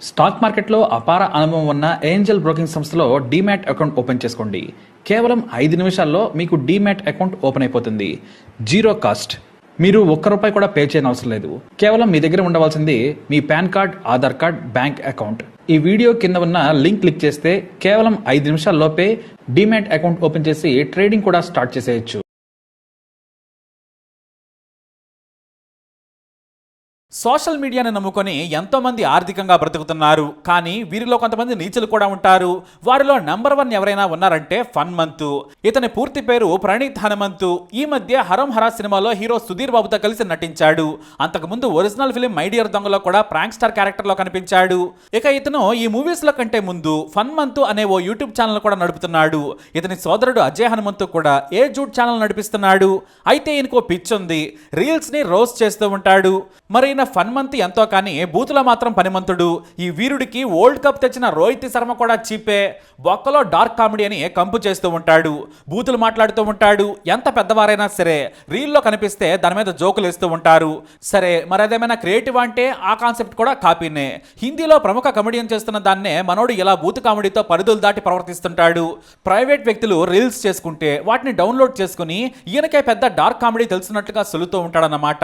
Stock మార్కెట్లో అపార అనుభవం ఉన్న ఏంజల్ బ్రోకింగ్ సంస్థలో డీమ్యాట్ అకౌంట్ ఓపెన్ చేసుకోండి. కేవలం 5 నిమిషాల్లో మీకు డీమ్యాట్ అకౌంట్ ఓపెన్ అయిపోతుంది. Zero cost. మీరు ₹1 కూడా పే చేయని అవసరం లేదు. కేవలం మీ దగ్గర ఉండవలసింది మీ PAN card, Aadhaar card, bank account. ఈ వీడియో కింద ఉన్న లింక్ క్లిక్ చేస్తే కేవలం 5 నిమిషాల్లోపే డీమ్యాట్ అకౌంట్ ఓపెన్ చేసి ట్రేడింగ్ కూడా స్టార్ట్ చేసేయచ్చు. సోషల్ మీడియాను నమ్ముకొని ఎంతోమంది ఆర్థికంగా బ్రతుకుతున్నారు. కానీ వీరిలో కొంతమంది నీచులు కూడా ఉంటారు. వారిలో నంబర్ 1 ఎవరైనా ఉన్నారంటే ఫన్మంతు. ఇతని పూర్తి పేరు ప్రణీత్ హనుమంతు. ఈ మధ్య హరం హరా సినిమాలో హీరో సుధీర్ బాబుతో కలిసి నటించాడు. అంతకుముందు ఒరిజినల్ ఫిలిం మై డియర్ దొంగలో కూడా ప్రాంక్ స్టార్ క్యారెక్టర్లో కనిపించాడు. ఇక ఇతను ఈ మూవీస్లో కంటే ముందు ఫన్మంతు అనే ఓ యూట్యూబ్ ఛానల్ కూడా నడుపుతున్నాడు. ఇతని సోదరుడు అజయ్ హనుమంతు కూడా ఏ జూట్ ఛానల్ నడిపిస్తున్నాడు. అయితే ఈయనకో పిచ్చుంది. రీల్స్ ని రోస్ట్ చేస్తూ ఉంటాడు. మరి ఫన్మంతు ఎంతో కానీ బూతులో మాత్రం పనిమంతుడు. ఈ వీరుడికి వరల్డ్ కప్ తెచ్చిన రోహిత్ శర్మ కూడా చీపే. బొక్కలో డార్క్ కామెడీ అని కంపు చేస్తూ ఉంటాడు. బూతులు మాట్లాడుతూ ఉంటాడు. ఎంత పెద్దవారైనా సరే రీల్లో కనిపిస్తే దాని మీద జోకులు వేస్తూ ఉంటారు. సరే, మరి అదేమైనా క్రియేటివ్ అంటే ఆ కాన్సెప్ట్ కూడా కాపీనే. హిందీలో ప్రముఖ కమెడియన్ చేస్తున్న దాన్నే మనోడు ఇలా బూతు కామెడీతో పరిధులు దాటి ప్రవర్తిస్తుంటాడు. ప్రైవేట్ వ్యక్తులు రీల్స్ చేసుకుంటే వాటిని డౌన్లోడ్ చేసుకుని ఈయనకే పెద్ద డార్క్ కామెడీ తెలిసినట్లుగా సొలుతూ ఉంటాడన్నమాట.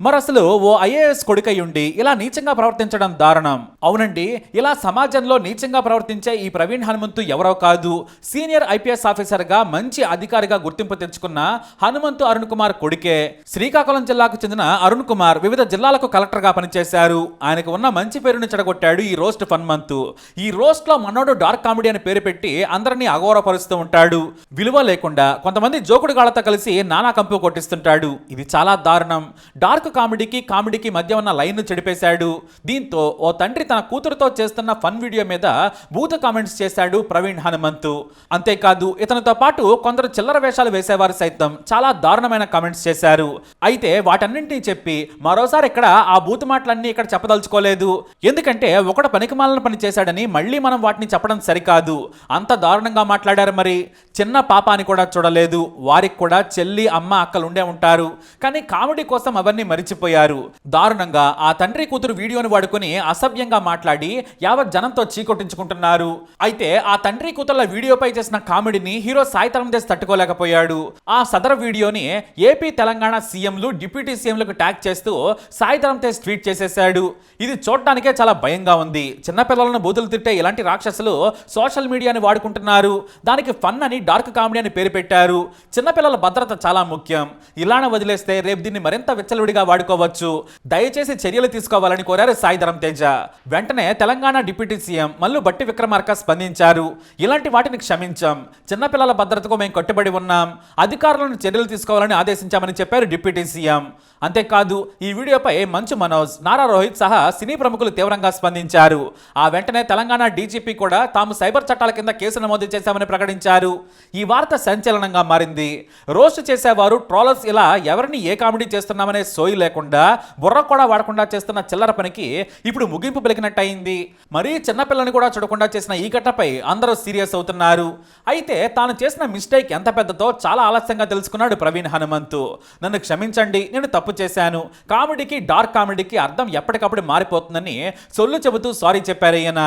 మరి అసలు ఓ ఐఏఎస్ కొడుకయ్యుండి ఇలా నీచంగా ప్రవర్తించడం దారుణం. అవునండి, ఇలా సమాజంలో నీచంగా ప్రవర్తించే ఈ ప్రవీణ్ హనుమంతు ఎవరో కాదు. సీనియర్ ఐపీఎస్ ఆఫీసర్ గా మంచి అధికారిగా గుర్తింపు తెచ్చుకున్న హనుమంతు అరుణ్ కుమార్ కొడుకే. శ్రీకాకుళం జిల్లాకు చెందిన అరుణ్ కుమార్ వివిధ జిల్లాలకు కలెక్టర్ గా పనిచేశారు. ఆయనకు ఉన్న మంచి పేరును చెడగొట్టాడు ఈ రోస్ట్ ఫన్మంతు. ఈ రోస్ట్ లో మనోడు డార్క్ కామెడీ అని పేరు పెట్టి అందరినీ అగౌరవపరుస్తూ ఉంటాడు. విలువ లేకుండా కొంతమంది జోకుడు గాళ్లతో కలిసి నానా కంపు కొట్టిస్తుంటాడు. ఇది చాలా దారుణం. డార్క్ కామెడీకి మధ్య ఉన్న లైన్ ను చెడిపేశాడు. దీంతో ఓ తండ్రి తన కూతురుతో చేస్తున్న ఫన్ వీడియో మీద బూతు కామెంట్స్ చేశాడు ప్రవీణ్ హనుమంతు. అంతేకాదు, ఇతనితో పాటు కొందరు చిల్లర వేషాలు వేసేవారు సైతం చాలా దారుణమైన కామెంట్స్ చేశారు. అయితే వాటన్నింటినీ చెప్పి మరోసారి ఇక్కడ ఆ బూతు మాటలన్నీ ఇక్కడ చెప్పదలుచుకోలేదు. ఎందుకంటే ఒకడు పనికిమాలిన పని చేశాడని మళ్ళీ మనం వాటిని చెప్పడం సరికాదు. అంత దారుణంగా మాట్లాడారు. మరి చిన్న పాప అని కూడా చూడలేదు. వారికి కూడా చెల్లి, అమ్మ, అక్కలు ఉండే ఉంటారు. కానీ కామెడీ కోసం అవన్నీ మరిచిపోయారు. దారుణంగా ఆ తండ్రి కూతురు వీడియోని వాడుకొని అసభ్యంగా మాట్లాడి యావత్ జనంతో చీకొట్టించుకుంటున్నారు. అయితే ఆ తండ్రి కూతుర్ల వీడియోపై చేసిన కామెడీని హీరో సాయి ధరమ్ తేజ్ తట్టుకోలేకపోయాడు. ఆ సదర వీడియోని ఏపీ, తెలంగాణ సీఎంలు, డిప్యూటీ సీఎంలకు ట్యాగ్ చేస్తూ సాయి ధరమ్ తేజ్ ట్వీట్ చేసేశాడు. ఇది చూడటానికే చాలా భయంగా ఉంది. చిన్నపిల్లలను బూతులు తిట్టే ఇలాంటి రాక్షసులు సోషల్ మీడియాని వాడుకుంటున్నారు. దానికి ఫన్ అని డార్క్ కామెడీ అని పేరు పెట్టారు. చిన్నపిల్లల భద్రత చాలా ముఖ్యం. ఇలానే వదిలేస్తే రేపు దీన్ని మరింత విచ్చలవిడిగా వాడుకోవచ్చు. దయచేసి చర్యలు తీసుకోవాలని కోరారు సాయి ధరమ్ తేజ. వెంటనే తెలంగాణ డిప్యూటీ సీఎం మల్లు భట్టి విక్రమార్క స్పందించారు. ఇలాంటి వాటిని క్షమించాం. చిన్నపిల్లల భద్రతకు మేము కట్టుబడి ఉన్నాం. అధికారులను చర్యలు తీసుకోవాలని ఆదేశించామని చెప్పారు డిప్యూటీ సీఎం. అంతేకాదు, ఈ వీడియోపై మంచు మనోజ్, నారా రోహిత్ సహా సినీ ప్రముఖులు తీవ్రంగా స్పందించారు. ఆ వెంటనే తెలంగాణ డీజీపీ కూడా తాము సైబర్ చట్టాల కింద కేసు నమోదు చేశామని ప్రకటించారు. ఈ వార్త సంచలనంగా మారింది. రోస్ట్ చేసేవారు, ట్రోలర్స్ ఇలా ఎవరిని ఏ కామెడీ చేస్తున్నామనే సోయి లేకుండా, బుర్ర కూడా వాడకుండా చేస్తున్న చిల్లర పనికి ఇప్పుడు ముగింపు పలికినట్టయింది. మరీ చిన్నపిల్లని కూడా చూడకుండా చేసిన ఈ ఘటనపై అందరూ సీరియస్ అవుతున్నారు. అయితే తాను చేసిన మిస్టేక్ ఎంత పెద్దదో చాలా ఆలస్యంగా తెలుసుకున్నాడు ప్రవీణ్ హనుమంతు. నన్ను క్షమించండి, నేను తప్పు చేశాను. కామెడీకి, డార్క్ కామెడీకి అర్థం ఎప్పటికప్పుడు మారిపోతుందని సొల్లు చెబుతూ సారీ చెప్పారు ఈయన.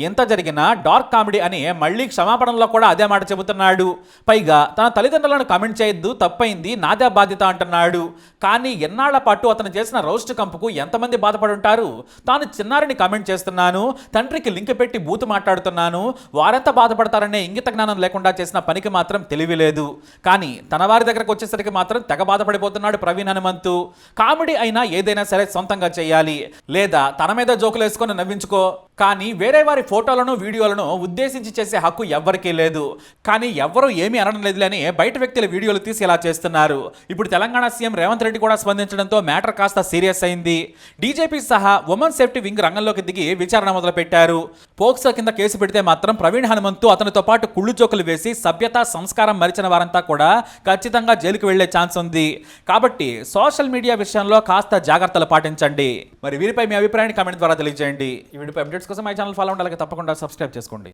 ఎంత జరిగినా డార్క్ కామెడీ అని మళ్ళీ క్షమాపణలో కూడా అదే మాట చెబుతున్నాడు. పైగా తన తల్లిదండ్రులను కామెంట్ చేయొద్దు, తప్పైంది, నాదే బాధ్యత అంటున్నాడు. కానీ ఎన్నాళ్ల పాటు అతను చేసిన రోస్ట్ కంపుకు ఎంతమంది బాధపడి ఉంటారు. తాను చిన్నారిని కామెంట్ చేస్తున్నాను, తండ్రికి లింక్ పెట్టి బూతు మాట్లాడుతున్నాను, వారెంత బాధపడతారనే ఇంగిత జ్ఞానం లేకుండా చేసిన పనికి మాత్రం తెలివి లేదు. కానీ తన వారి దగ్గరకు వచ్చేసరికి మాత్రం తెగ బాధపడిపోతున్నాడు ప్రవీణ్ హనుమంతు. కామెడీ అయినా ఏదైనా సరే సొంతంగా చేయాలి, లేదా తన మీద జోకులు వేసుకొని నవ్వించుకో. కానీ వేరే వారి ఫోటోలను, వీడియోలను ఉద్దేశించి చేసే హక్కు ఎవ్వరికీ లేదు. కానీ ఎవ్వరూ ఏమీ అనడం లేదులని బయట వ్యక్తుల వీడియోలు తీసి ఇలా చేస్తున్నారు. ఇప్పుడు తెలంగాణ సీఎం రేవంత్ రెడ్డి కూడా స్పందించడంతో మ్యాటర్ కాస్త సీరియస్ అయింది. డీజీపీ సహా ఉమెన్ సేఫ్టీ వింగ్ రంగంలోకి దిగి విచారణ మొదలు పెట్టారు. పోక్సో కింద కేసు పెడితే మాత్రం ప్రవీణ్ హనుమంతు, అతనితో పాటు కుళ్ళు జోకులు వేసి సభ్యత, సంస్కారం మరిచిన వారంతా కూడా ఖచ్చితంగా జైలుకు వెళ్లే ఛాన్స్ ఉంది. కాబట్టి సోషల్ మీడియా విషయంలో కాస్త జాగ్రత్తలు పాటించండి. మరి వీరిపై మీ అభిప్రాయాన్ని కామెంట్ ద్వారా తెలియజేయండి. ఈ వీడియోపై అప్డేట్స్ కోసం మై ఛానల్ ఫాలో అవ్వండి. అలాగే తప్పకుండా సబ్స్క్రైబ్ చేసుకోండి.